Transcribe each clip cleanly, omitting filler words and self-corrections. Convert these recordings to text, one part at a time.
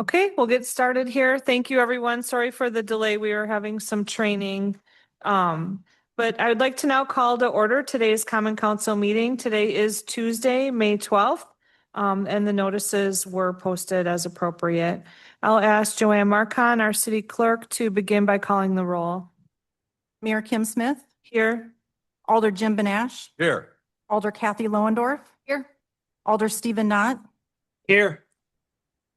Okay, we'll get started here. Thank you, everyone. Sorry for the delay. We were having some training. But I would like to now call to order today's Common Council meeting. Today is Tuesday, May 12th, and the notices were posted as appropriate. I'll ask Joanne Marcon, our city clerk, to begin by calling the roll. Mayor Kim Smith, Here. Alder Jim Benash, Here. Alder Kathy Loendorf. Here. Alder Stephen Knott, Here.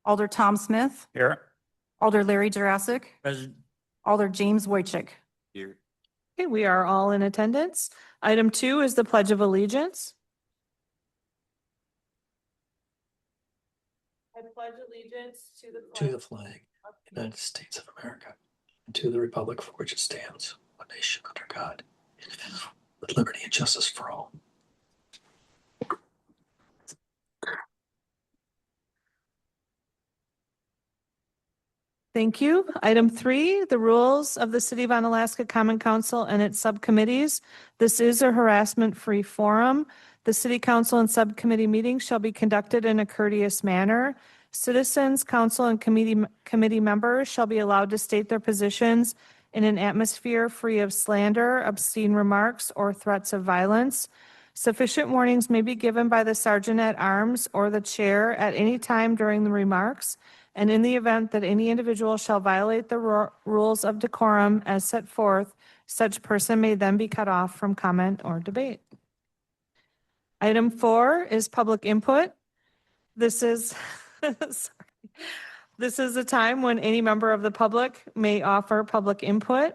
Alder Tom Smith, Here. Alder Larry Jurassic, Present. Alder James Wojcik. Here. Okay, we are all in attendance. Item 2 is the Pledge of Allegiance. I pledge allegiance to the flag of the United States of America, and to the republic for which it stands, one nation under God, indivisible, with liberty and justice for all. Thank you. Item 3, the rules of the City of Onalaska Common Council and its subcommittees. This is a harassment-free forum. The City Council and subcommittee meetings shall be conducted in a courteous manner. Citizens, council, and committee members shall be allowed to state their positions in an atmosphere free of slander, obscene remarks, or threats of violence. Sufficient warnings may be given by the sergeant at arms or the chair at any time during the remarks. And in the event that any individual shall violate the rules of decorum as set forth, such person may then be cut off from comment or debate. Item 4 is public input. This is This is a time when any member of the public may offer public input.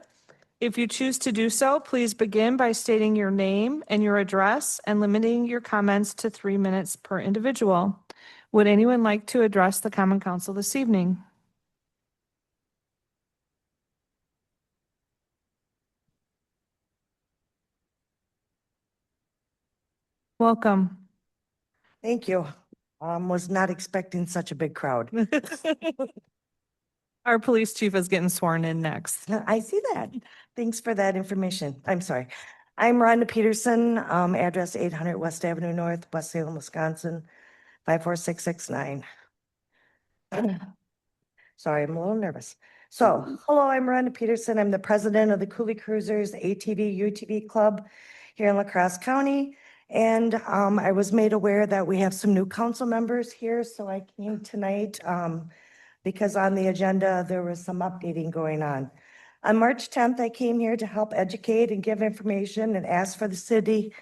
If you choose to do so, please begin by stating your name and your address and limiting your comments to 3 minutes per individual. Would anyone like to address the Common Council this evening? Welcome. Thank you. Was not expecting such a big crowd. Our police chief is getting sworn in next. I see that. Thanks for that information. I'm sorry. I'm Rhonda Peterson, address 800 West Avenue North, West Salem, Wisconsin, 54669. Sorry, I'm a little nervous. So, hello, I'm Rhonda Peterson. I'm the president of the Coulee Cruisers ATV UTV Club here in La Crosse County. And I was made aware that we have some new council members here, so I came tonight because on the agenda, there was some updating going on. On March 10th, I came here to help educate and give information and ask for the city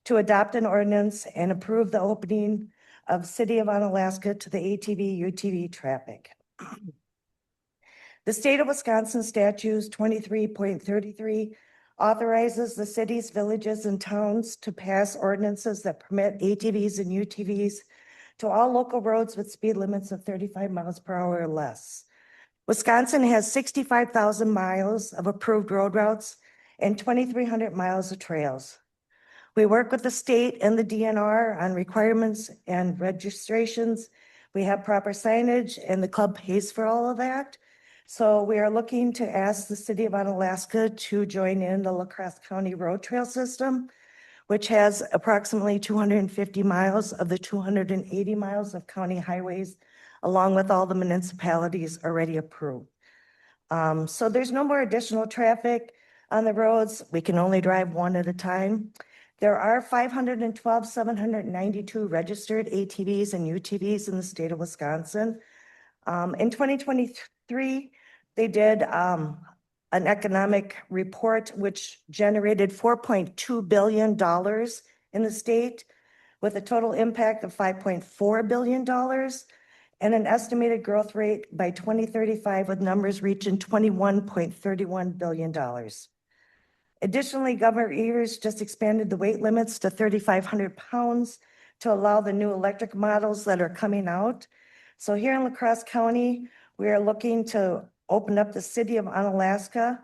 to adopt an ordinance and approve the opening of City of Onalaska to the ATV UTV traffic. The state of Wisconsin statutes 23.33 authorizes the cities, villages, and towns to pass ordinances that permit ATVs and UTVs to all local roads with speed limits of 35 miles per hour or less. Wisconsin has 65,000 miles of approved road routes and 2,300 miles of trails. We work with the state and the DNR on requirements and registrations. We have proper signage and the club pays for all of that. So we are looking to ask the City of Onalaska to join in the La Crosse County Road Trail System, which has approximately 250 miles of the 280 miles of county highways, along with all the municipalities already approved. So there's no more additional traffic on the roads. We can only drive one at a time. There are 512,792 registered ATVs and UTVs in the state of Wisconsin. In 2023, they did an economic report which generated $4.2 billion in the state with a total impact of $5.4 billion and an estimated growth rate by 2035 with numbers reaching $21.31 billion. Additionally, Governor Evers just expanded the weight limits to 3,500 pounds to allow the new electric models that are coming out. So here in La Crosse County, we are looking to open up the City of Onalaska,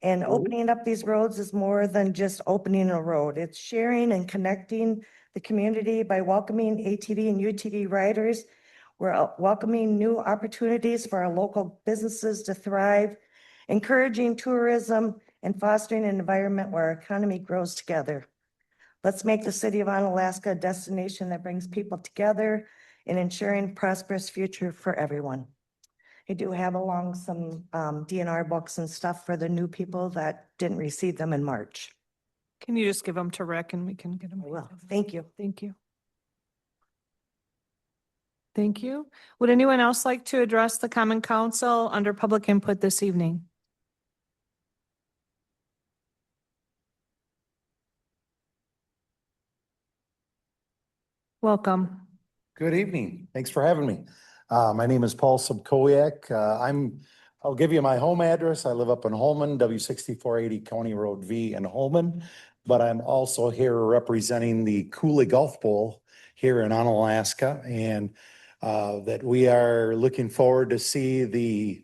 and opening up these roads is more than just opening a road. It's sharing and connecting the community by welcoming ATV and UTV riders. We're welcoming new opportunities for our local businesses to thrive, encouraging tourism, and fostering an environment where our economy grows together. Let's make the City of Onalaska a destination that brings people together and ensuring a prosperous future for everyone. I do have along some DNR books and stuff for the new people that didn't receive them in March. Can you just give them to Rick and we can get them? I will. Thank you. Thank you. Thank you. Would anyone else like to address the Common Council under public input this evening? Welcome. Good evening. Thanks for having me. My name is Paul Subkowiak. I'll give you my home address. I live up in Holman, W6480 County Road V in Holman. But I'm also here representing the Cooley Golf Bowl here in Onalaska, and that we are looking forward to see the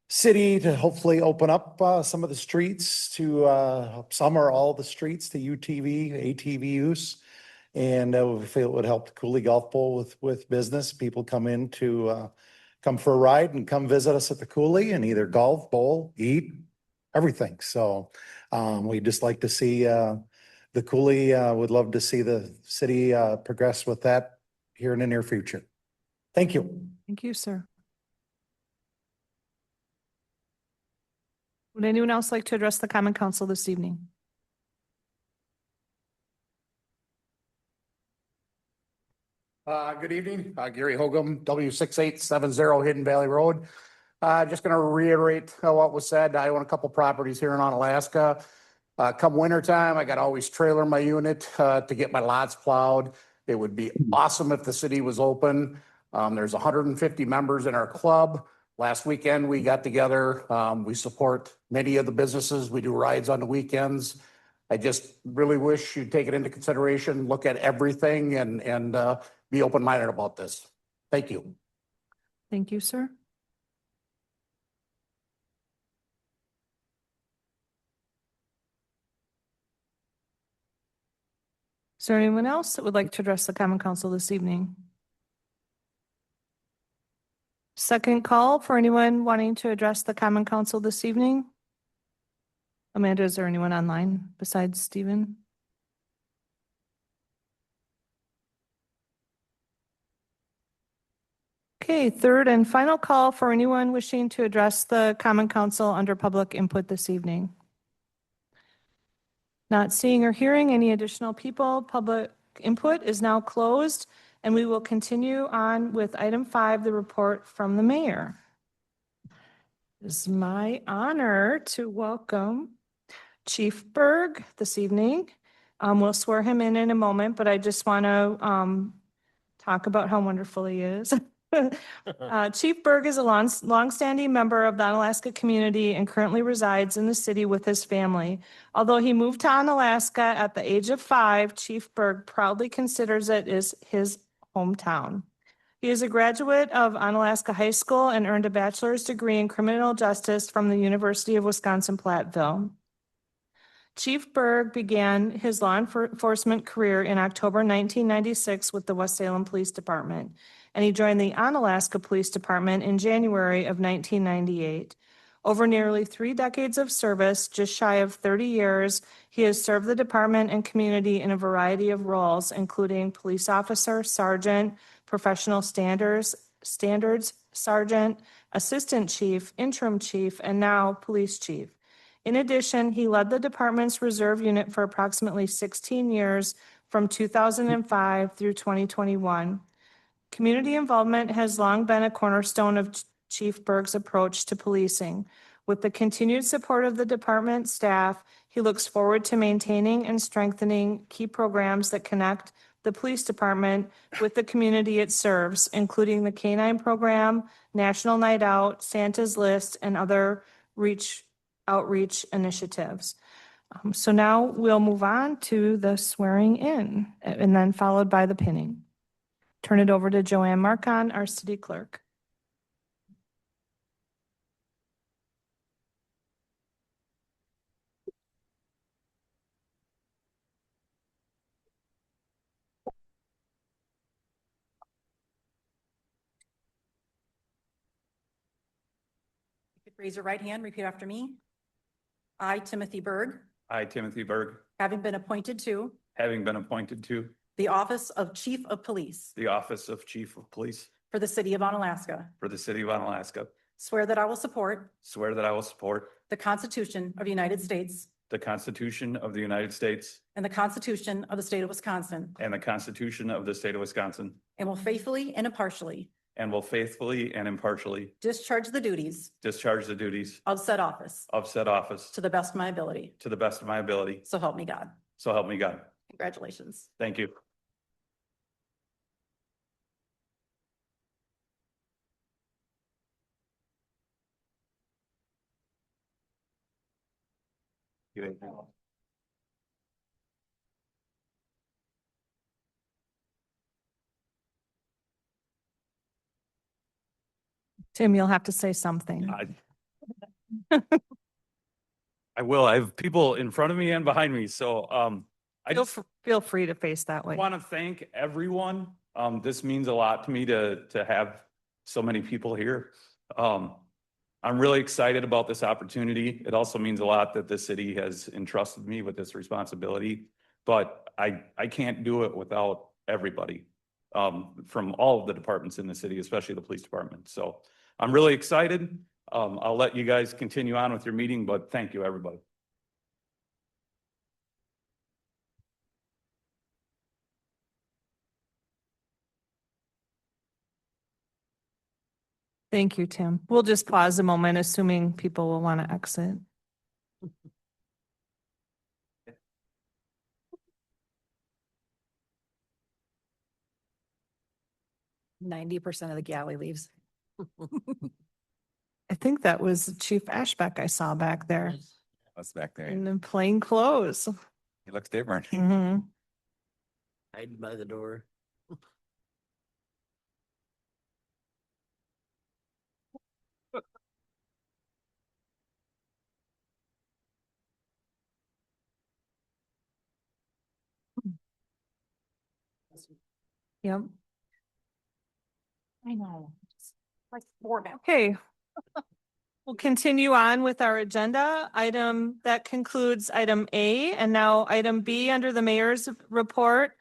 city to hopefully open up some of the streets to some or all the streets to UTV, ATV use. And we feel it would help the Cooley Golf Bowl with business. People come in to come for a ride and come visit us at the Cooley and either golf, bowl, eat, everything. So we'd just like to see the Cooley, would love to see the city progress with that here in the near future. Thank you. Thank you, sir. Would anyone else like to address the Common Council this evening? Good evening, Gary Hogum, W6870 Hidden Valley Road. Just going to reiterate what was said. I own a couple properties here in Onalaska. Come wintertime, I got to always trailer my unit to get my lots plowed. It would be awesome if the city was open. There's 150 members in our club. Last weekend, we got together. We support many of the businesses. We do rides on the weekends. I just really wish you'd take it into consideration, look at everything and be open-minded about this. Thank you. Thank you, sir. Is there anyone else that would like to address the Common Council this evening? Second call for anyone wanting to address the Common Council this evening? Amanda, is there anyone online besides Stephen? Okay, third and final call for anyone wishing to address the Common Council under public input this evening. Not seeing or hearing any additional people, public input is now closed, and we will continue on with item 5, the report from the mayor. It's my honor to welcome Chief Berg this evening. We'll swear him in a moment, but I just want to talk about how wonderful he is. Chief Berg is a longstanding member of the Onalaska community and currently resides in the city with his family. Although he moved to Onalaska at the age of 5, Chief Berg proudly considers it as his hometown. He is a graduate of Onalaska High School and earned a bachelor's degree in criminal justice from the University of Wisconsin-Platteville. Chief Berg began his law enforcement career in October 1996 with the West Salem Police Department, and he joined the Onalaska Police Department in January of 1998. Over nearly 3 decades of service, just shy of 30 years, he has served the department and community in a variety of roles, including police officer, sergeant, professional standards, sergeant, assistant chief, interim chief, and now police chief. In addition, he led the department's reserve unit for approximately 16 years from 2005 through 2021. Community involvement has long been a cornerstone of Chief Berg's approach to policing. With the continued support of the department staff, he looks forward to maintaining and strengthening key programs that connect the police department with the community it serves, including the K-9 program, National Night Out, Santa's List, and other outreach initiatives. So now we'll move on to the swearing in and then followed by the pinning. Turn it over to Joanne Marcon, our city clerk. You could raise your right hand, repeat after me. I, Timothy Berg, I, Timothy Berg, having been appointed to having been appointed to the office of Chief of Police the office of Chief of Police for the city of Onalaska. for the city of Onalaska. Swear that I will support Swear that I will support the Constitution of the United States the Constitution of the United States and the Constitution of the state of Wisconsin, and the Constitution of the state of Wisconsin, and will faithfully and impartially and will faithfully and impartially discharge the duties discharge the duties of said office of said office to the best of my ability. to the best of my ability. So help me God. So help me God. Congratulations. Thank you. Tim, you'll have to say something. I will. I have people in front of me and behind me. So I just Feel free to face that way. want to thank everyone. This means a lot to me to have so many people here. I'm really excited about this opportunity. It also means a lot that the city has entrusted me with this responsibility, but I can't do it without everybody from all of the departments in the city, especially the police department. So I'm really excited. I'll let you guys continue on with your meeting, but thank you, everybody. Thank you, Tim. We'll just pause a moment, assuming people will want to exit. %90 of the galley leaves. I think that was Chief Ashbeck I saw back there What's back there? in the plain clothes. He looks different. Mhm. Hiding by the door. Yep. I know. Like 4 now. Okay. We'll continue on with our agenda. That concludes item A, and now item B under the mayor's report.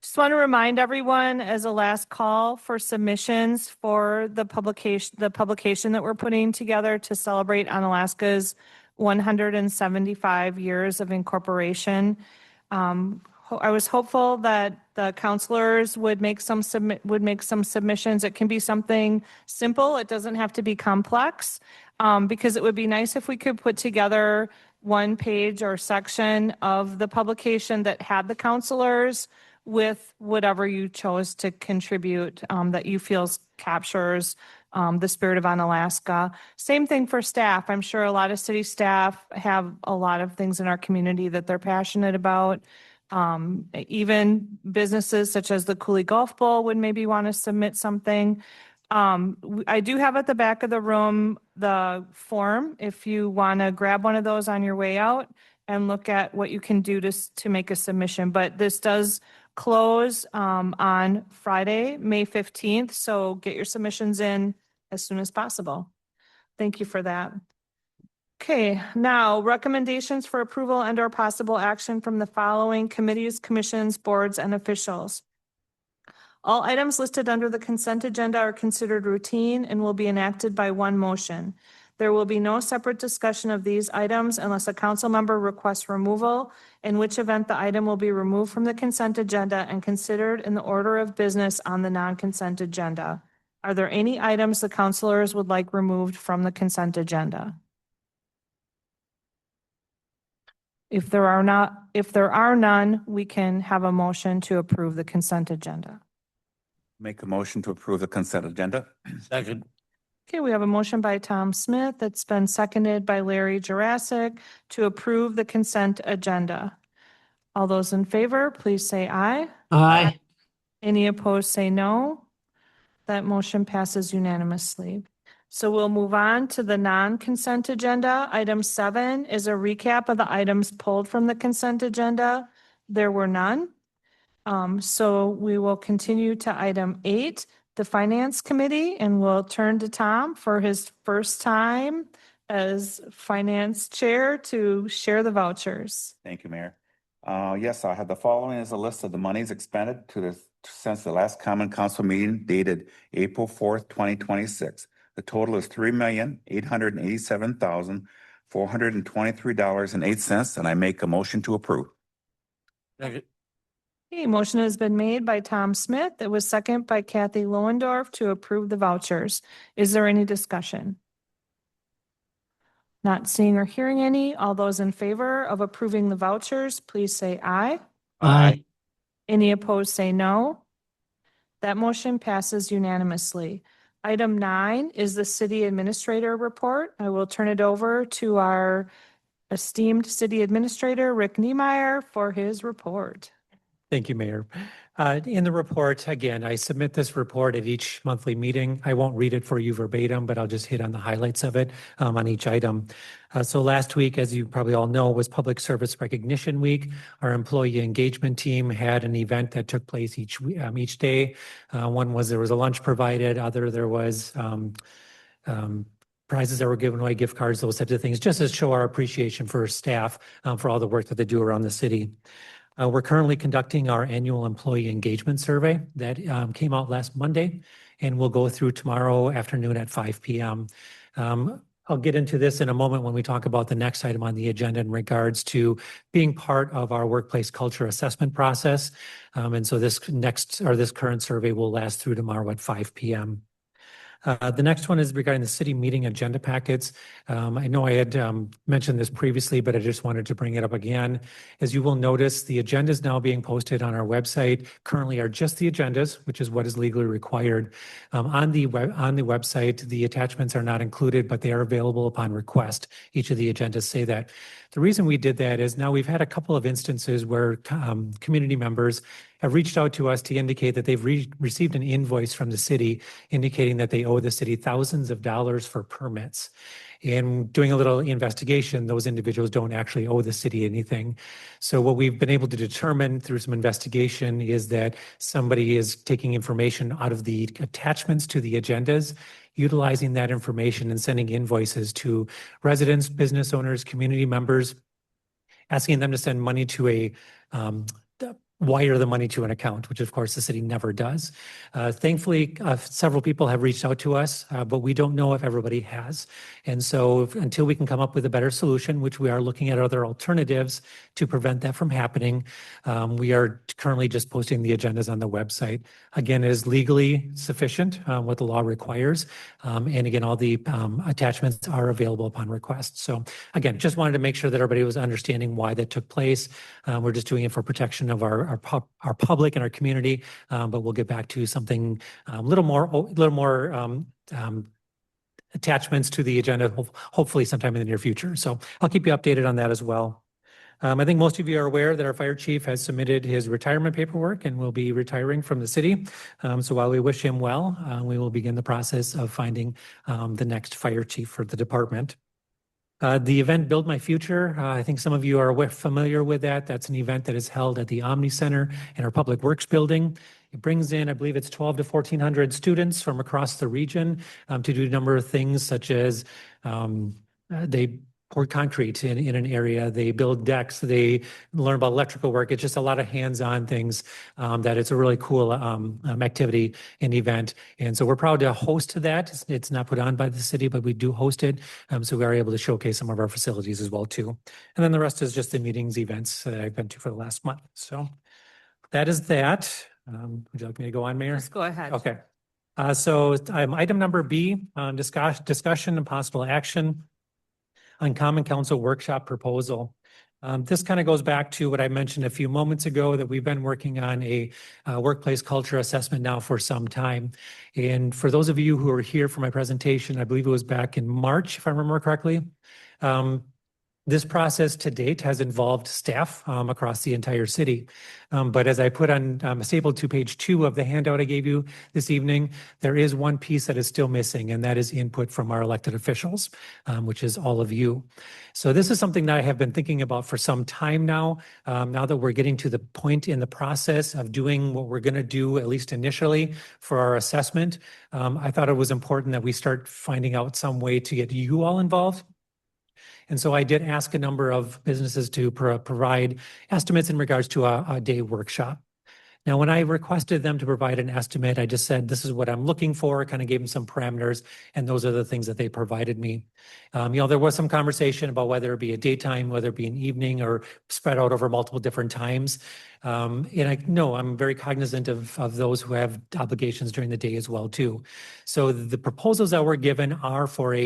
Just want to remind everyone as a last call for submissions for the publication that we're putting together to celebrate Onalaska's 175 years of incorporation. I was hopeful that the counselors would make some submissions. It can be something simple. It doesn't have to be complex. Because it would be nice if we could put together one page or section of the publication that had the counselors with whatever you chose to contribute, that you feel captures the spirit of Onalaska. Same thing for staff. I'm sure a lot of city staff have a lot of things in our community that they're passionate about. Even businesses such as the Cooley Golf Bowl would maybe want to submit something. I do have at the back of the room the form if you want to grab one of those on your way out and look at what you can do to make a submission. But this does close on Friday, May 15th. So get your submissions in as soon as possible. Thank you for that. Okay, now recommendations for approval and or possible action from the following committees, commissions, boards, and officials. All items listed under the consent agenda are considered routine and will be enacted by one motion. There will be no separate discussion of these items unless a council member requests removal, in which event the item will be removed from the consent agenda and considered in the order of business on the non-consent agenda. Are there any items the councilors would like removed from the consent agenda? If there are none, we can have a motion to approve the consent agenda. Make a motion to approve the consent agenda. Second. Okay, we have a motion by Tom Smith that's been seconded by Larry Jurassic to approve the consent agenda. All those in favor, please say aye. Aye. Any opposed, say no. That motion passes unanimously. So we'll move on to the non-consent agenda. Item 7 is a recap of the items pulled from the consent agenda. There were none. So we will continue to item 8, the Finance Committee, and we'll turn to Tom for his first time as Finance Chair to share the vouchers. Thank you, Mayor. Yes, I have the following as a list of the monies expended to the since the last common council meeting dated April 4th, 2026. The total is $3,887,423.08, and I make a motion to approve. Okay, motion has been made by Tom Smith. It was second by Kathy Loendorf to approve the vouchers. Is there any discussion? Not seeing or hearing any. All those in favor of approving the vouchers, please say aye. Aye. Any opposed, say no. That motion passes unanimously. Item 9 is the city administrator report. I will turn it over to our esteemed city administrator, Rick Niemeyer, for his report. Thank you, Mayor. In the report, again, I submit this report at each monthly meeting. I won't read it for you verbatim, but I'll just hit on the highlights of it on each item. So last week, as you probably all know, was Public Service Recognition Week. Our employee engagement team had an event that took place each day. One was there was a lunch provided, other there was prizes that were given away, gift cards, those types of things, just to show our appreciation for staff for all the work that they do around the city. We're currently conducting our annual employee engagement survey that came out last Monday, and we'll go through tomorrow afternoon at 5 p.m. I'll get into this in a moment when we talk about the next item on the agenda in regards to being part of our workplace culture assessment process. And so this current survey will last through tomorrow at 5 p.m. The next one is regarding the city meeting agenda packets. I know I had mentioned this previously, but I just wanted to bring it up again. As you will notice, the agendas now being posted on our website currently are just the agendas, which is what is legally required. On the website, the attachments are not included, but they are available upon request. Each of the agendas say that. The reason we did that is now we've had a couple of instances where community members have reached out to us to indicate that they've received an invoice from the city indicating that they owe the city thousands of dollars for permits. And doing a little investigation, those individuals don't actually owe the city anything. So what we've been able to determine through some investigation is that somebody is taking information out of the attachments to the agendas, utilizing that information and sending invoices to residents, business owners, community members, asking them to send money to wire the money to an account, which of course the city never does. Thankfully, several people have reached out to us, but we don't know if everybody has. And so until we can come up with a better solution, which we are looking at other alternatives to prevent that from happening, we are currently just posting the agendas on the website. Again, it is legally sufficient, what the law requires. And again, all the attachments are available upon request. So again, just wanted to make sure that everybody was understanding why that took place. We're just doing it for protection of our public and our community, but we'll get back to something a little more attachments to the agenda, hopefully sometime in the near future. So I'll keep you updated on that as well. I think most of you are aware that our fire chief has submitted his retirement paperwork and will be retiring from the city. So while we wish him well, we will begin the process of finding the next fire chief for the department. The event Build My Future, I think some of you are familiar with that. That's an event that is held at the Omni Center in our Public Works building. It brings in, I believe it's 12 to 1,400 students from across the region to do a number of things such as they pour concrete in an area, they build decks, they learn about electrical work. It's just a lot of hands-on things that it's a really cool activity and event. And so we're proud to host that. It's not put on by the city, but we do host it. So we are able to showcase some of our facilities as well too. And then the rest is just the meetings, events that I've been to for the last month. So that is that. Would you like me to go on, Mayor? Just go ahead. Okay. So item number B, discussion and possible action on Common Council workshop proposal. This kind of goes back to what I mentioned a few moments ago, that we've been working on a workplace culture assessment now for some time. And for those of you who are here for my presentation, I believe it was back in March, if I remember correctly. This process to date has involved staff across the entire city. But as I put on stapled to page 2 of the handout I gave you this evening, there is one piece that is still missing, and that is input from our elected officials, which is all of you. So this is something that I have been thinking about for some time now. Now that we're getting to the point in the process of doing what we're going to do, at least initially, for our assessment, I thought it was important that we start finding out some way to get you all involved. And so I did ask a number of businesses to provide estimates in regards to a day workshop. Now, when I requested them to provide an estimate, I just said, this is what I'm looking for, kind of gave them some parameters, and those are the things that they provided me. There was some conversation about whether it be a daytime, whether it be an evening, or spread out over multiple different times. And I know I'm very cognizant of those who have obligations during the day as well, too. So the proposals that were given are for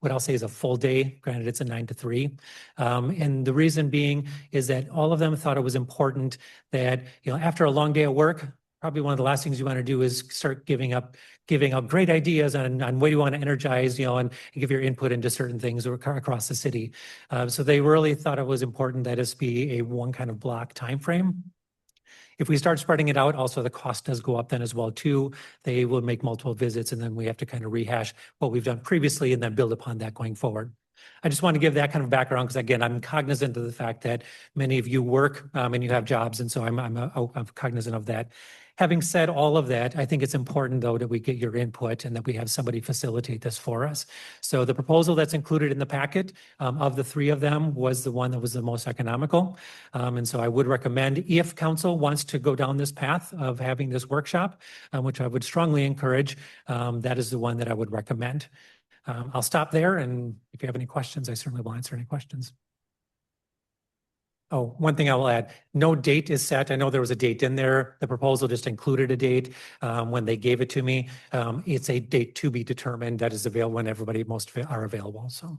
what I'll say is a full day. Granted, it's a 9 to 3. And the reason being is that all of them thought it was important that, after a long day of work, probably one of the last things you want to do is start giving up great ideas on what you want to energize, and give your input into certain things across the city. So they really thought it was important that it be a one kind of block timeframe. If we start spreading it out, also the cost does go up then as well too. They will make multiple visits, and then we have to kind of rehash what we've done previously and then build upon that going forward. I just want to give that kind of background because, again, I'm cognizant of the fact that many of you work and you have jobs, and so I'm cognizant of that. Having said all of that, I think it's important, though, that we get your input and that we have somebody facilitate this for us. So the proposal that's included in the packet of the three of them was the one that was the most economical. And so I would recommend, if council wants to go down this path of having this workshop, which I would strongly encourage, that is the one that I would recommend. I'll stop there, and if you have any questions, I certainly will answer any questions. Oh, one thing I will add, no date is set. I know there was a date in there. The proposal just included a date when they gave it to me. It's a date to be determined that is available when everybody most are available, so.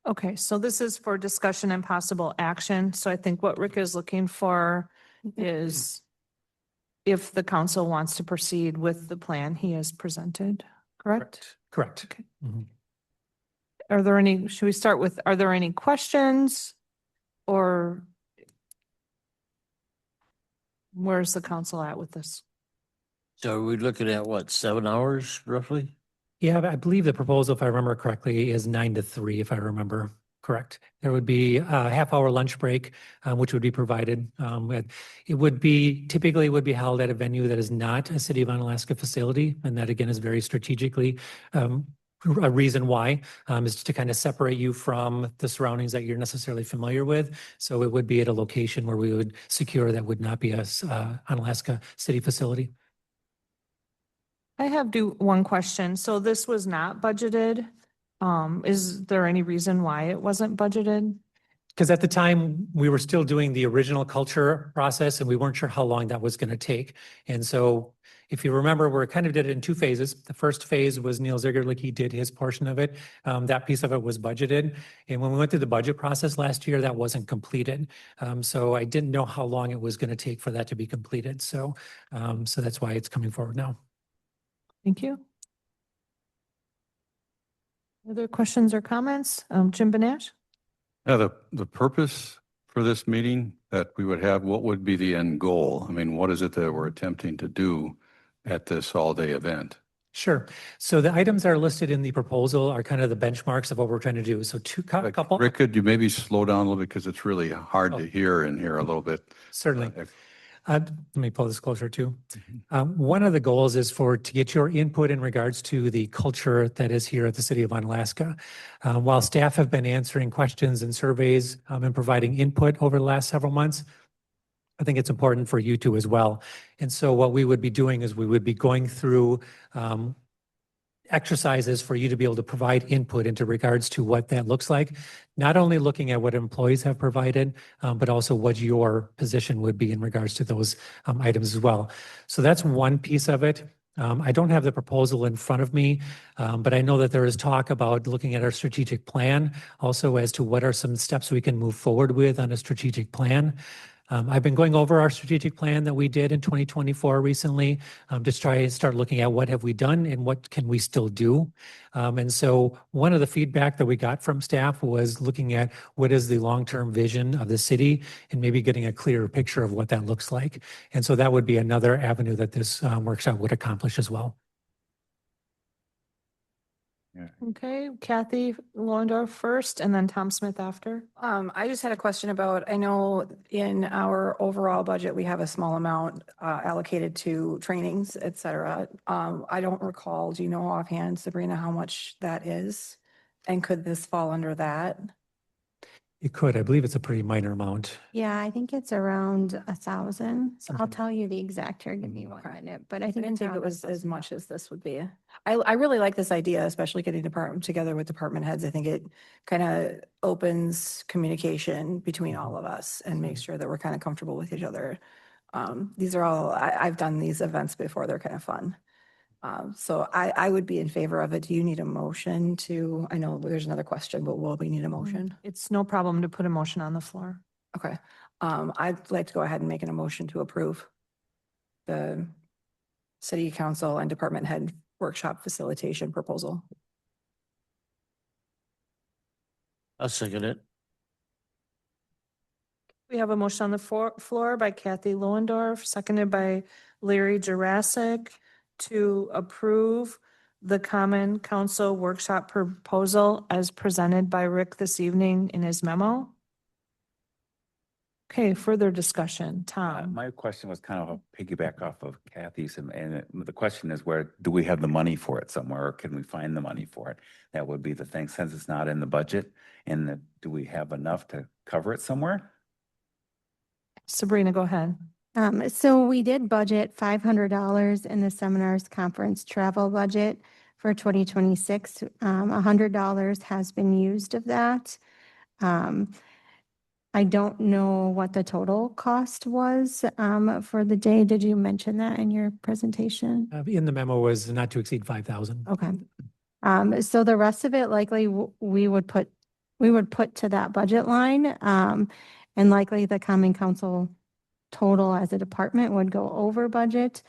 Okay, so this is for discussion and possible action. So I think what Rick is looking for is if the council wants to proceed with the plan he has presented, correct? Correct. Okay. Mhm. Should we start with, are there any questions? Or where's the council at with this? So are we looking at what, 7 hours roughly? Yeah, I believe the proposal, if I remember correctly, is 9 to 3, if I remember correct. There would be a half-hour lunch break, which would be provided. It would be typically be held at a venue that is not a City of Onalaska facility, and that again is very strategically a reason why is to kind of separate you from the surroundings that you're necessarily familiar with. So it would be at a location where we would secure that would not be a Onalaska city facility. I have one question. So this was not budgeted. Is there any reason why it wasn't budgeted? Because at the time, we were still doing the original culture process and we weren't sure how long that was going to take. And so if you remember, we kind of did it in 2 phases. The first phase was Neil Zigerlich, he did his portion of it. That piece of it was budgeted. And when we went through the budget process last year, that wasn't completed. So I didn't know how long it was going to take for that to be completed. So that's why it's coming forward now. Thank you. Other questions or comments? Jim Benash? Yeah, the purpose for this meeting that we would have, what would be the end goal? I mean, what is it that we're attempting to do at this all-day event? Sure. So the items that are listed in the proposal are kind of the benchmarks of what we're trying to do. So couple. Rick, could you maybe slow down a little bit because it's really hard to hear in here a little bit? Certainly. Let me pull this closer too. One of the goals is to get your input in regards to the culture that is here at the City of Onalaska. While staff have been answering questions and surveys and providing input over the last several months, I think it's important for you to as well. And so what we would be doing is we would be going through exercises for you to be able to provide input into regards to what that looks like, not only looking at what employees have provided, but also what your position would be in regards to those items as well. So that's one piece of it. I don't have the proposal in front of me, but I know that there is talk about looking at our strategic plan, also as to what are some steps we can move forward with on a strategic plan. I've been going over our strategic plan that we did in 2024 recently, to try and start looking at what have we done and what can we still do. And so one of the feedback that we got from staff was looking at what is the long-term vision of the city and maybe getting a clearer picture of what that looks like. And so that would be another avenue that this workshop would accomplish as well. Okay, Kathy Lorndorf first and then Tom Smith after. I just had a question about, I know in our overall budget, we have a small amount allocated to trainings, et cetera. I don't recall, do you know offhand, Sabrina, how much that is? And could this fall under that? It could, I believe it's a pretty minor amount. Yeah, I think it's around 1,000. So I'll Something. tell you the exact here. Give me one minute, but I I think didn't it's think it around was as 1,000. much as this would be. I really like this idea, especially getting department together with department heads. I think it kind of opens communication between all of us and makes sure that we're kind of comfortable with each other. These are all, I've done these events before. They're kind of fun. So I would be in favor of it. Do you need a motion to, I know there's another question, but will we need a motion? It's no problem to put a motion on the floor. Okay. I'd like to go ahead and make an emotion to approve the city council and department head workshop facilitation proposal. I'll second it. We have a motion on the floor by Kathy Lohendorf, seconded by Larry Jurassic to approve the common council workshop proposal as presented by Rick this evening in his memo. Okay, further discussion. Tom? My question was kind of a piggyback off of Kathy's, and the question is, where do we have the money for it somewhere, or can we find the money for it? That would be the thing, since it's not in the budget, and do we have enough to cover it somewhere? Sabrina, go ahead. So we did budget $500 in the seminars conference travel budget for 2026. $100 has been used of that. I don't know what the total cost was for the day. Did you mention that in your presentation? In the memo was not to exceed 5,000. Okay. So the rest of it likely we would put to that budget line. And likely the common council total as a department would go over budget.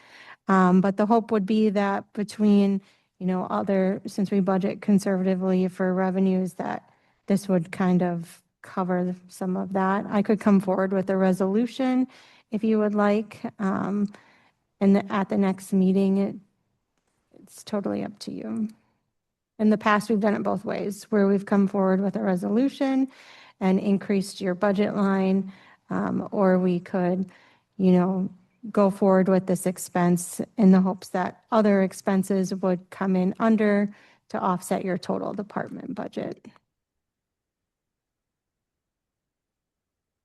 But the hope would be that between, since we budget conservatively for revenues, that this would kind of cover some of that. I could come forward with a resolution if you would like. And at the next meeting, it's totally up to you. In the past, we've done it both ways, where we've come forward with a resolution and increased your budget line, or we could, go forward with this expense in the hopes that other expenses would come in under to offset your total department budget.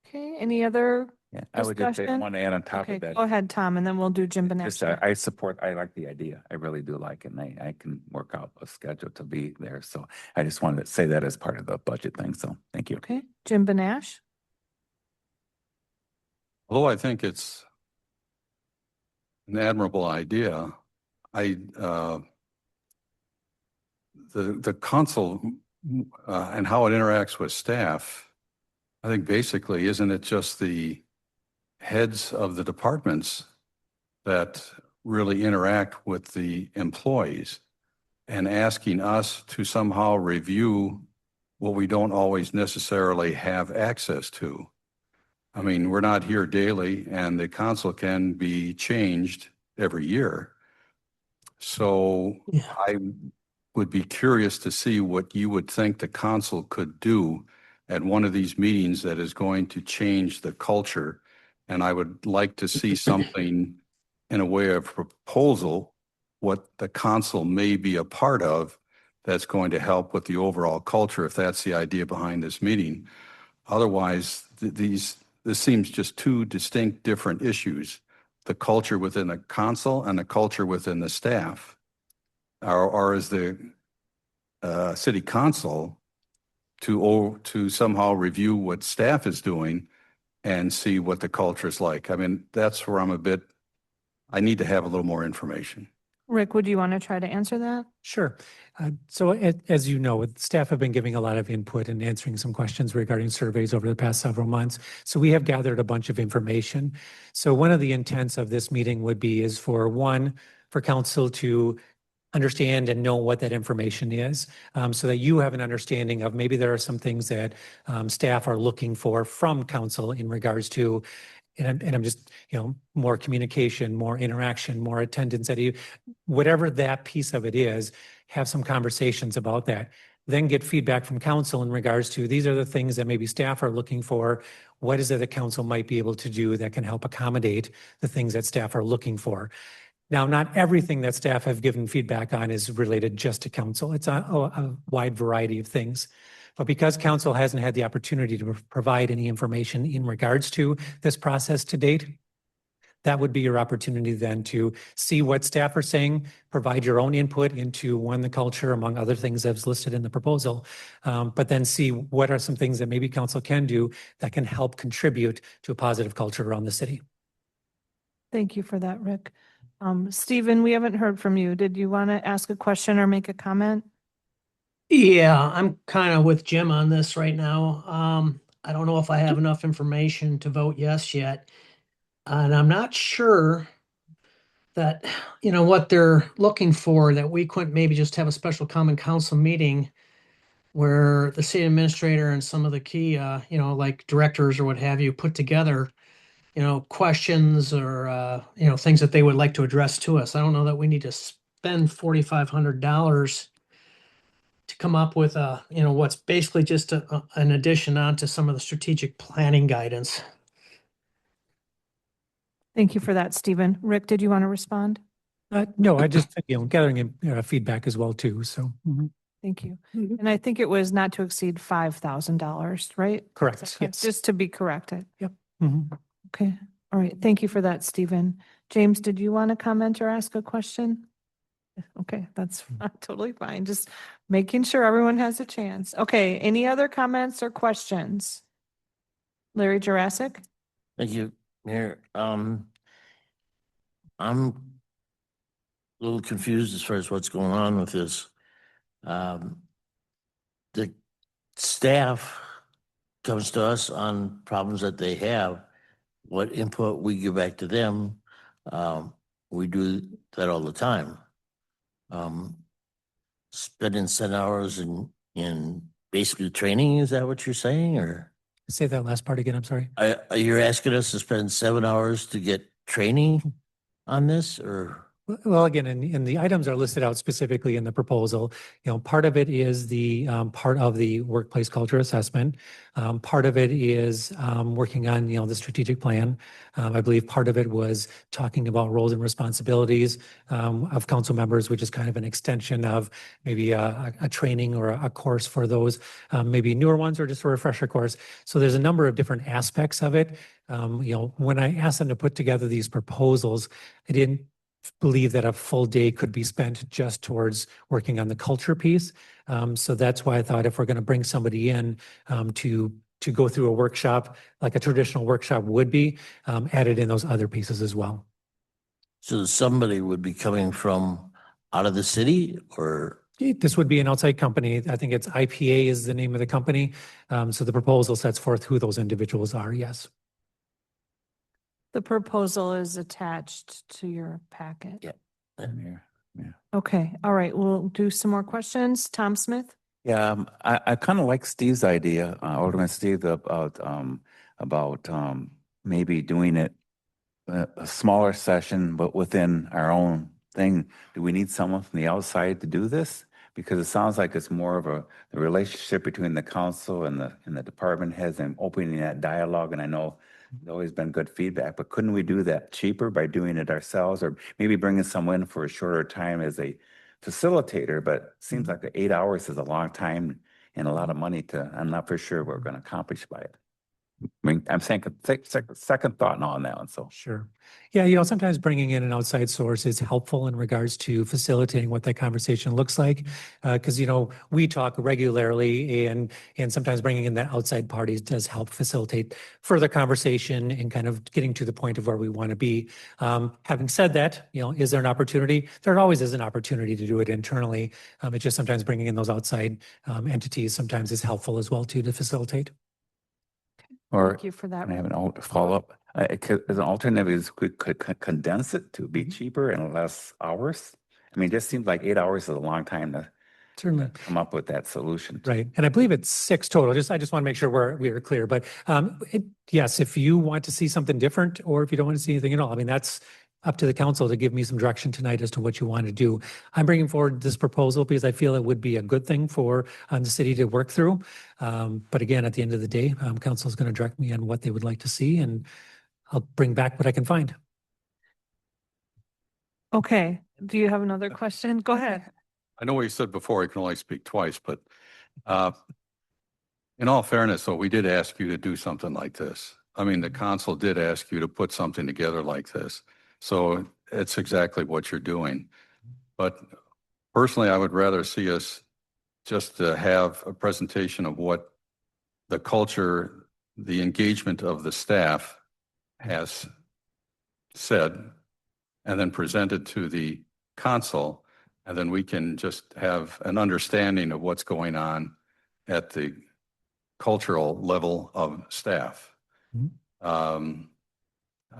Okay, any other? Yeah, I would just Discussion? want to add on top Okay, of that. go ahead, Tom, and then we'll do Jim Just, Benesh. I like the idea. I really do like it, and I can work out a schedule to be there. So I just wanted to say that as part of the budget thing. So thank you. Okay, Jim Benesh? Although I think it's an admirable idea, the council and how it interacts with staff, I think basically, isn't it just the heads of the departments that really interact with the employees, and asking us to somehow review what we don't always necessarily have access to? I mean, we're not here daily, and the council can be changed every year. So Yeah. I would be curious to see what you would think the council could do at one of these meetings that is going to change the culture. And I would like to see something in a way of proposal, what the council may be a part of that's going to help with the overall culture, if that's the idea behind this meeting. Otherwise, this seems just two distinct different issues, the culture within the council and the culture within the staff. Or is the city council to somehow review what staff is doing and see what the culture is like? I mean, that's where I need to have a little more information. Rick, would you want to try to answer that? Sure. So as you know, staff have been giving a lot of input and answering some questions regarding surveys over the past several months. So we have gathered a bunch of information. So one of the intents of this meeting is for council to understand and know what that information is, so that you have an understanding of maybe there are some things that staff are looking for from council in regards to, and I'm just, more communication, more interaction, more attendance at whatever that piece of it is, have some conversations about that. Then get feedback from council in regards to, these are the things that maybe staff are looking for. What is it that council might be able to do that can help accommodate the things that staff are looking for? Now, not everything that staff have given feedback on is related just to council. It's a wide variety of things. But because council hasn't had the opportunity to provide any information in regards to this process to date, that would be your opportunity then to see what staff are saying, provide your own input into the culture, among other things that's listed in the proposal, but then see what are some things that maybe council can do that can help contribute to a positive culture around the city. Thank you for that, Rick. Stephen, we haven't heard from you. Did you want to ask a question or make a comment? Yeah, I'm kind of with Jim on this right now. I don't know if I have enough information to vote yes yet. And I'm not sure that, what they're looking for, that we couldn't maybe just have a special common council meeting where the city administrator and some of the key, like directors or what have you, put together, questions or, things that they would like to address to us. I don't know that we need to spend $4,500 to come up with what's basically just an addition onto some of the strategic planning guidance. Thank you for that, Stephen. Rick, did you want to respond? No, I just, gathering feedback as well too. So, Thank you. And I think it was not to exceed $5,000, right? correct. Is that correct? Yes. Just to be corrected. Mhm. Okay. All right. Thank you for that, Stephen. James, did you want to comment or ask a question? Okay, that's totally fine. Just making sure everyone has a chance. Okay, any other comments or questions? Larry Jurassic? Thank you, Mayor. I'm a little confused as far as what's going on with this. The staff comes to us on problems that they have. What input we give back to them, we do that all the time. Spending 7 hours in basically training, is that what you're saying, or? Say that last part again. I'm sorry. You're asking us to spend 7 hours to get training on this, or? Well, again, and the items are listed out specifically in the proposal. Part of it is the part of the workplace culture assessment. Part of it is working on, the strategic plan. I believe part of it was talking about roles and responsibilities of council members, which is kind of an extension of maybe a training or a course for those, maybe newer ones or just a refresher course. So there's a number of different aspects of it. When I asked them to put together these proposals, I didn't believe that a full day could be spent just towards working on the culture piece. So that's why I thought if we're going to bring somebody in to go through a workshop, like a traditional workshop would be, added in those other pieces as well. So somebody would be coming from out of the city, or? This would be an outside company. I think it's IPA is the name of the company. So the proposal sets forth who those individuals are. Yes. The proposal is attached to your packet. Yeah. Yeah. Okay, all right, we'll do some more questions. Tom Smith? Yeah, I kind of like Steve's idea, Alderman Steve, about maybe doing it a smaller session, but within our own thing. Do we need someone from the outside to do this? Because it sounds like it's more of the relationship between the council and the department heads and opening that dialogue. And I know there's always been good feedback, but couldn't we do that cheaper by doing it ourselves, or maybe bringing someone in for a shorter time as a facilitator? But it seems like 8 hours is a long time and a lot of money I'm not for sure we're going to accomplish by it. I mean, I'm saying second thought on that one. So Sure. Yeah, sometimes bringing in an outside source is helpful in regards to facilitating what that conversation looks like. Because, we talk regularly and sometimes bringing in that outside parties does help facilitate further conversation and kind of getting to the point of where we want to be. Having said that, is there an opportunity? There always is an opportunity to do it internally. It's just sometimes bringing in those outside entities sometimes is helpful as well too to facilitate. or Thank you for that. can I have an follow-up? As an alternative, is could condense it to be cheaper and less hours? I mean, it just seems like 8 hours is a long time to Certainly. come up with that solution. Right. And I believe it's 6 total. I just want to make sure we are clear. But yes, if you want to see something different or if you don't want to see anything at all, I mean, that's up to the council to give me some direction tonight as to what you want to do. I'm bringing forward this proposal because I feel it would be a good thing for the city to work through. But again, at the end of the day, council is going to direct me on what they would like to see, and I'll bring back what I can find. Okay, do you have another question? Go ahead. I know what you said before, you can only speak twice, but uh, in all fairness, though, we did ask you to do something like this. I mean, the council did ask you to put something together like this. So it's exactly what you're doing. But personally, I would rather see us just to have a presentation of what the culture, the engagement of the staff has said, and then present it to the council, and then we can just have an understanding of what's going on at the cultural level of staff.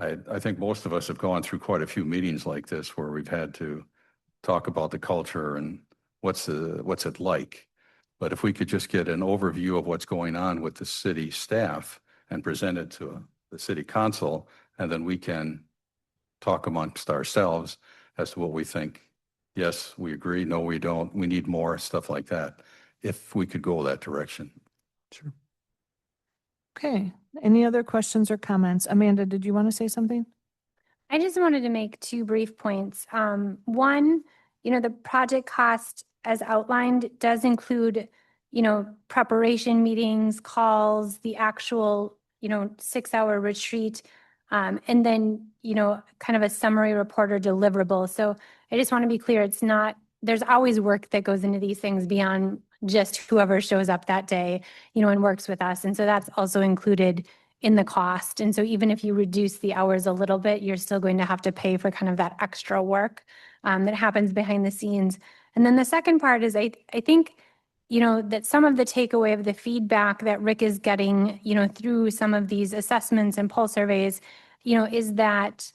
I think most of us have gone through quite a few meetings like this where we've had to talk about the culture and what's it like. But if we could just get an overview of what's going on with the city staff and present it to the city council, and then we can talk amongst ourselves as to what we think. Yes, we agree. No, we don't. We need more, stuff like that. If we could go that direction. Sure. Okay, any other questions or comments? Amanda, did you want to say something? I just wanted to make two brief points. One, the project cost as outlined does include, preparation meetings, calls, the actual, 6-hour retreat, and then, kind of a summary report or deliverable. So I just want to be clear, there's always work that goes into these things beyond just whoever shows up that day, and works with us. And so that's also included in the cost. And so even if you reduce the hours a little bit, you're still going to have to pay for kind of that extra work that happens behind the scenes. And then the second part is I think, that some of the takeaway of the feedback that Rick is getting, through some of these assessments and pulse surveys, is that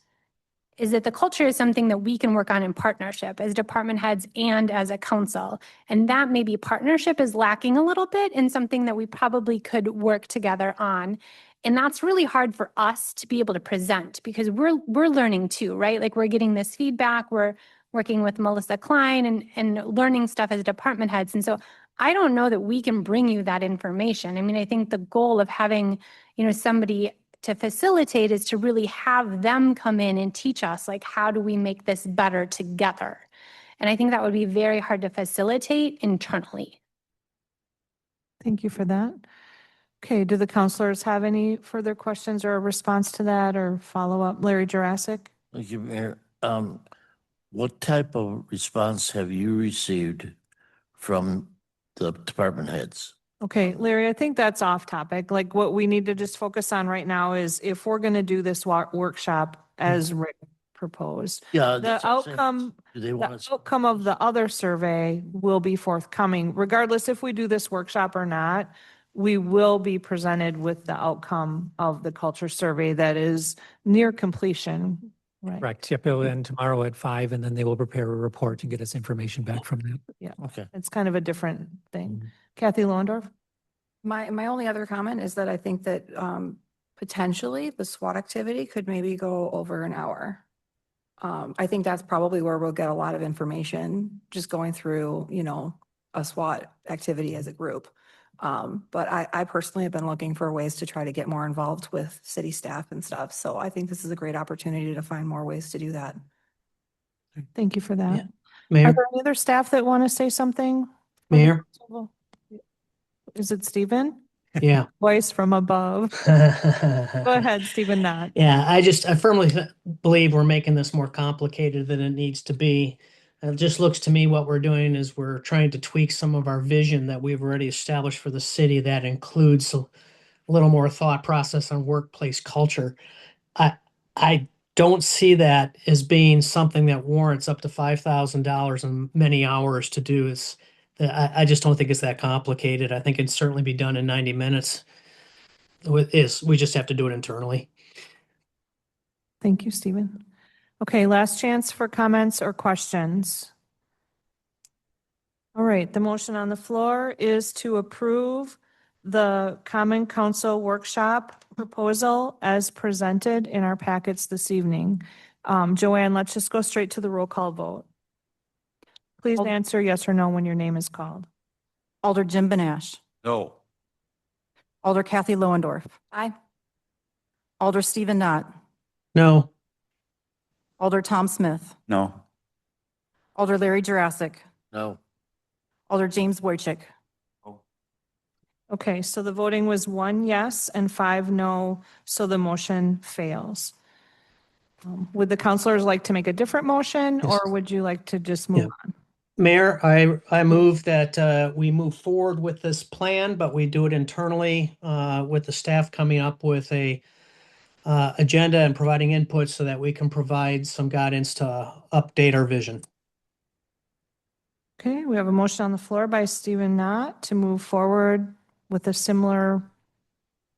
the culture is something that we can work on in partnership as department heads and as a council. And that maybe partnership is lacking a little bit and something that we probably could work together on. And that's really hard for us to be able to present because we're learning too, right? Like we're getting this feedback, we're working with Melissa Klein and learning stuff as department heads. And so I don't know that we can bring you that information. I mean, I think the goal of having, somebody to facilitate is to really have them come in and teach us, like, how do we make this better together? And I think that would be very hard to facilitate internally. Thank you for that. Okay, do the counselors have any further questions or a response to that or follow up? Larry Jurassic? Thank you, Mayor. What type of response have you received from the department heads? Okay, Larry, I think that's off topic. Like what we need to just focus on right now is if we're going to do this workshop as Rick proposed. Yeah. The that's what I'm saying. outcome, Do they the want us? outcome of the other survey will be forthcoming. Regardless if we do this workshop or not, we will be presented with the outcome of the culture survey that is near completion. Right. Correct. Yep. It'll end tomorrow at 5, and then they will prepare a report and get us information back from them. Okay. It's kind of a different thing. Kathy Lohendorf? My only other comment is that I think that potentially the SWAT activity could maybe go over an hour. I think that's probably where we'll get a lot of information, just going through, a SWAT activity as a group. But I personally have been looking for ways to try to get more involved with city staff and stuff. So I think this is a great opportunity to find more ways to do that. Thank you for that. Yeah. Are Mayor, there any other staff that want to say something? Mayor, Is it Stephen? yeah. Voice from above. Go ahead, Stephen Knott. Yeah, I firmly believe we're making this more complicated than it needs to be. It just looks to me what we're doing is we're trying to tweak some of our vision that we've already established for the city that includes a little more thought process on workplace culture. I don't see that as being something that warrants up to $5,000 and many hours to do. I just don't think it's that complicated. I think it'd certainly be done in 90 minutes. We just have to do it internally. Thank you, Stephen. Okay, last chance for comments or questions. All right, the motion on the floor is to approve the Common Council Workshop proposal as presented in our packets this evening. Joanne, let's just go straight to the roll call vote. Please answer yes or no when your name is called. Alder Jim Benash. No. Alder Kathy Lohendorf. Aye. Alder Stephen Knott. No. Alder Tom Smith. No. Alder Larry Jurassic, No. Alder James Wojcik. Okay, so the voting was 1 yes and 5 no, so the motion fails. Would the counselors like to make a different motion, Yes. or would you like to just move on? Mayor, I move that we move forward with this plan, but we do it internally with the staff coming up with a agenda and providing input so that we can provide some guidance to update our vision. Okay, we have a motion on the floor by Stephen Knott to move forward with a similar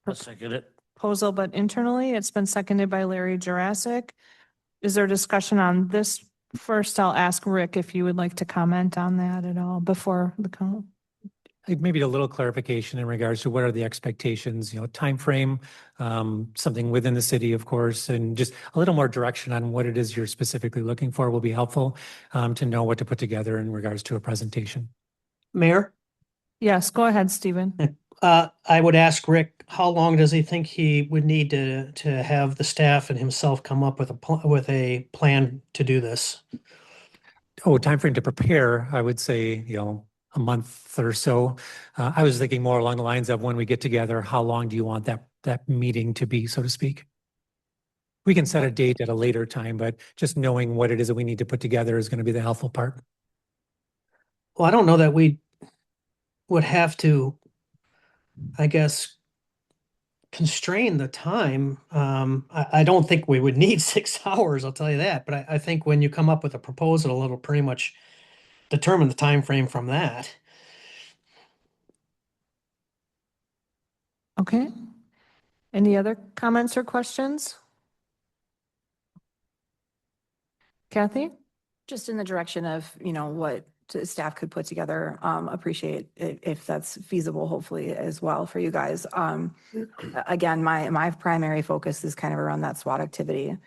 I'll second it. proposal, but internally. It's been seconded by Larry Jurassic. Is there discussion on this? First, I'll ask Rick if you would like to comment on that at all before the call. Maybe a little clarification in regards to what are the expectations, timeframe, something within the city, of course, and just a little more direction on what it is you're specifically looking for will be helpful to know what to put together in regards to a presentation. Mayor, Yes, go ahead, Stephen. I would ask Rick, how long does he think he would need to have the staff and himself come up with a plan to do this? Oh, timeframe to prepare, I would say, a month or so. I was thinking more along the lines of when we get together, how long do you want that meeting to be, so to speak? We can set a date at a later time, but just knowing what it is that we need to put together is going to be the helpful part. Well, I don't know that we would have to, I guess, constrain the time. I don't think we would need 6 hours, I'll tell you that. But I think when you come up with a proposal, it'll pretty much determine the time frame from that. Okay. Any other comments or questions? Kathy? Just in the direction of, what staff could put together. Appreciate it if that's feasible, hopefully as well for you guys. Again, my primary focus is kind of around that SWOT activity.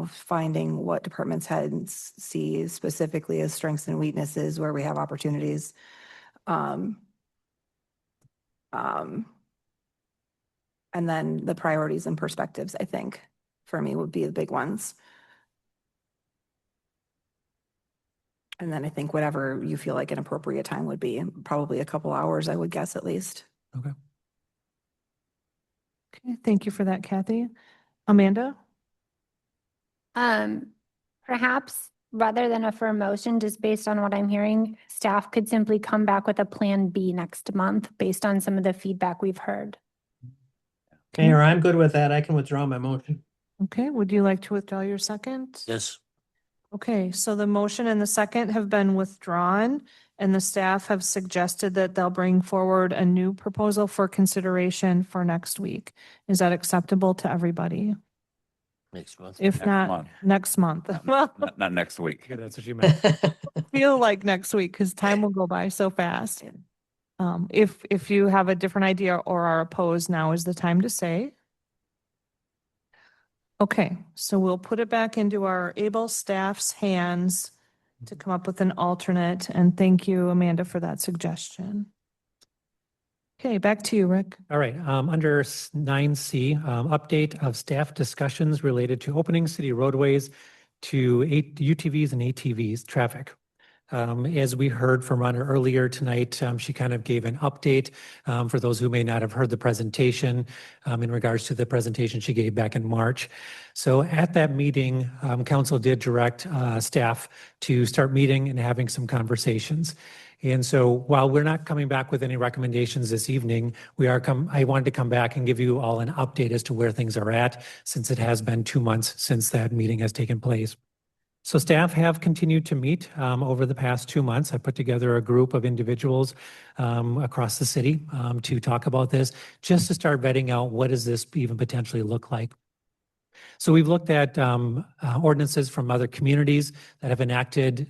Finding what departments heads see specifically as strengths and weaknesses, where we have opportunities. And then the priorities and perspectives, I think, for me would be the big ones. And then I think whatever you feel like an appropriate time would be, probably a couple hours, I would guess at least. Okay. Okay, thank you for that, Kathy. Amanda? Perhaps rather than a firm motion, just based on what I'm hearing, staff could simply come back with a plan B next month based on some of the feedback we've heard. Mayor, I'm good with that. I can withdraw my motion. Okay, would you like to withdraw your second? Yes. Okay, so the motion and the second have been withdrawn, and the staff have suggested that they'll bring forward a new proposal for consideration for next week. Is that acceptable to everybody? Next month. If Next not, month. next month. Well, Not next week. Yeah, that's what you meant. feel like next week because time will go by so fast. If you have a different idea or are opposed, now is the time to say. Okay, so we'll put it back into our able staff's hands to come up with an alternate, and thank you, Amanda, for that suggestion. Okay, back to you, Rick. All right, under 9C, update of staff discussions related to opening city roadways to UTVs and ATVs traffic. As we heard from Rhonda earlier tonight, she kind of gave an update for those who may not have heard the presentation in regards to the presentation she gave back in March. So at that meeting, council did direct staff to start meeting and having some conversations. And so while we're not coming back with any recommendations this evening, I wanted to come back and give you all an update as to where things are at, since it has been 2 months since that meeting has taken place. So staff have continued to meet over the past 2 months. I put together a group of individuals across the city to talk about this, just to start vetting out what does this even potentially look like. So we've looked at ordinances from other communities that have enacted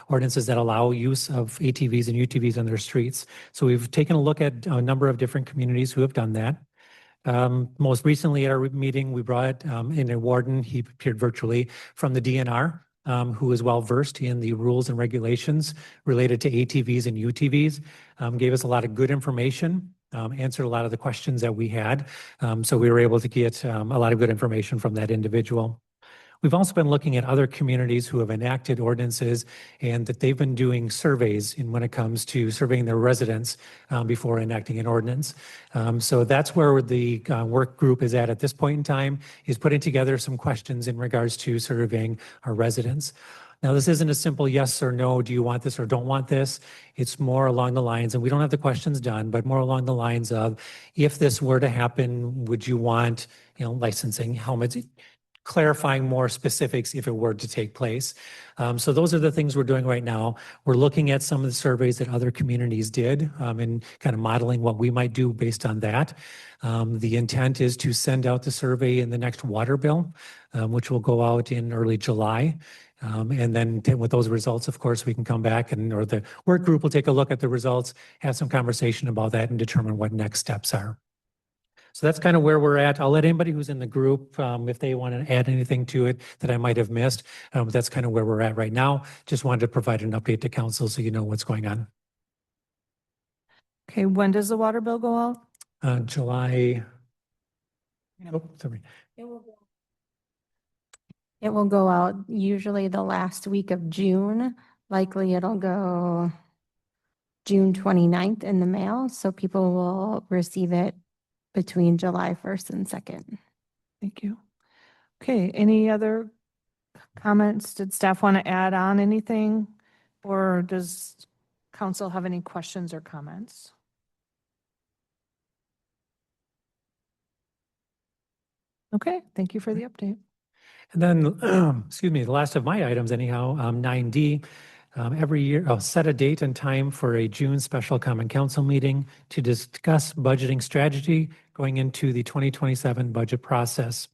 ordinances that allow use of ATVs and UTVs on their streets. So we've taken a look at a number of different communities who have done that. Most recently at our meeting, we brought in a warden, he appeared virtually, from the DNR, who is well versed in the rules and regulations related to ATVs and UTVs, gave us a lot of good information, answered a lot of the questions that we had. So we were able to get a lot of good information from that individual. We've also been looking at other communities who have enacted ordinances and that they've been doing surveys in when it comes to surveying their residents before enacting an ordinance. So that's where the work group is at this point in time, is putting together some questions in regards to surveying our residents. Now, this isn't a simple yes or no, do you want this or don't want this? It's more along the lines, and we don't have the questions done, but more along the lines of, if this were to happen, would you want, licensing, helmets, clarifying more specifics if it were to take place. So those are the things we're doing right now. We're looking at some of the surveys that other communities did and kind of modeling what we might do based on that. The intent is to send out the survey in the next water bill, which will go out in early July. And then with those results, of course, we can come back or the work group will take a look at the results, have some conversation about that and determine what next steps are. So that's kind of where we're at. I'll let anybody who's in the group, if they want to add anything to it that I might have missed, that's kind of where we're at right now. Just wanted to provide an update to council so you know what's going on. Okay, when does the water bill go out? July. Oh, sorry. It will go out usually the last week of June. Likely it'll go June 29th in the mail, so people will receive it between July 1st and 2nd. Thank you. Okay, any other comments? Did staff want to add on anything? Or does council have any questions or comments? Okay, thank you for the update. And then, excuse me, the last of my items anyhow, 9D, every year I'll set a date and time for a June special common council meeting to discuss budgeting strategy going into the 2027 budget process.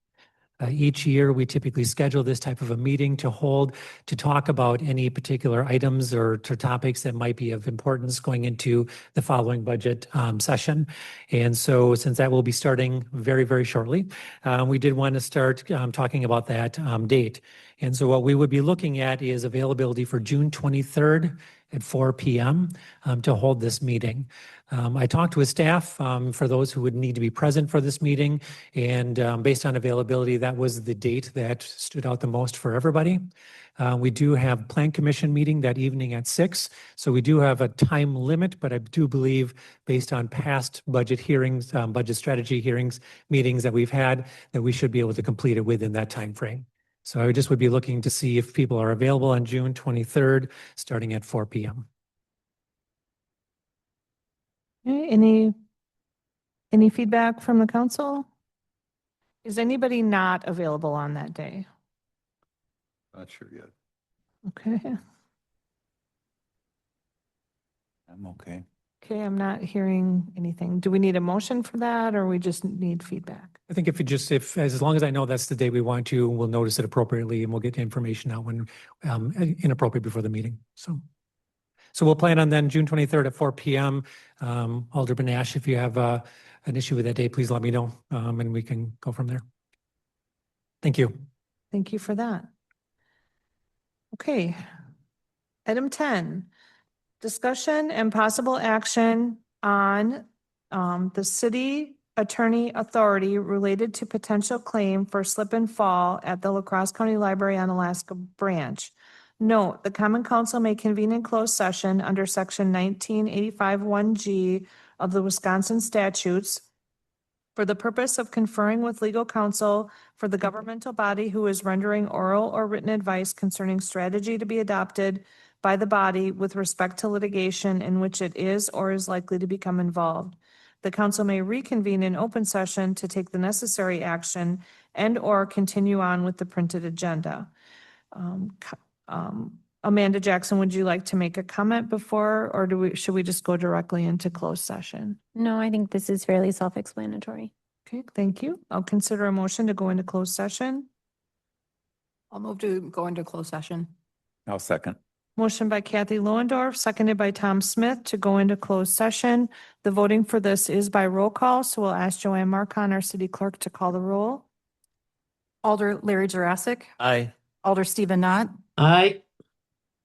Each year, we typically schedule this type of a meeting to hold to talk about any particular items or topics that might be of importance going into the following budget session. And so since that will be starting very, very shortly, we did want to start talking about that date. And so what we would be looking at is availability for June 23rd at 4 p.m. To hold this meeting. I talked with staff for those who would need to be present for this meeting, and based on availability, that was the date that stood out the most for everybody. We do have Plan Commission meeting that evening at 6, so we do have a time limit, but I do believe based on past budget hearings, budget strategy hearings, meetings that we've had, that we should be able to complete it within that time frame. So I just would be looking to see if people are available on June 23rd, starting at 4 p.m. Okay, any feedback from the council? Is anybody not available on that day? Not sure yet. Okay, I'm okay. okay, I'm not hearing anything. Do we need a motion for that, or we just need feedback? I think if as long as I know that's the day we want to, we'll notice it appropriately and we'll get information out when inappropriate before the meeting. So we'll plan on then June 23rd at 4 p.m. Alderman Ash, if you have an issue with that day, please let me know and we can go from there. Thank you. Thank you for that. Okay. Item 10, discussion and possible action on the city attorney authority related to potential claim for slip and fall at the La Crosse County Library on Alaska branch. Note, the Common Council may convene in closed session under Section 1985-1G of the Wisconsin statutes for the purpose of conferring with legal counsel for the governmental body who is rendering oral or written advice concerning strategy to be adopted by the body with respect to litigation in which it is or is likely to become involved. The council may reconvene in open session to take the necessary action and/or continue on with the printed agenda. Amanda Jackson, would you like to make a comment before, or should we just go directly into closed session? No, I think this is fairly self-explanatory. Okay, thank you. I'll consider a motion to go into closed session. I'll move to go into closed session. I'll second. Motion by Kathy Lohendorf, seconded by Tom Smith to go into closed session. The voting for this is by roll call, so we'll ask Joanne Marcon, our city clerk, to call the roll. Alder Larry Jurassic, Aye. Alder Stephen Knott, Aye.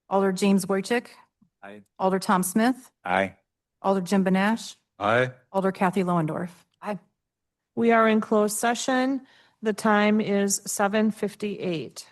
Alder James Wojcik, Aye. Alder Tom Smith, Aye. Alder Jim Benash, Aye. Alder Kathy Lohendorf. Aye. We are in closed session. The time is 7:58.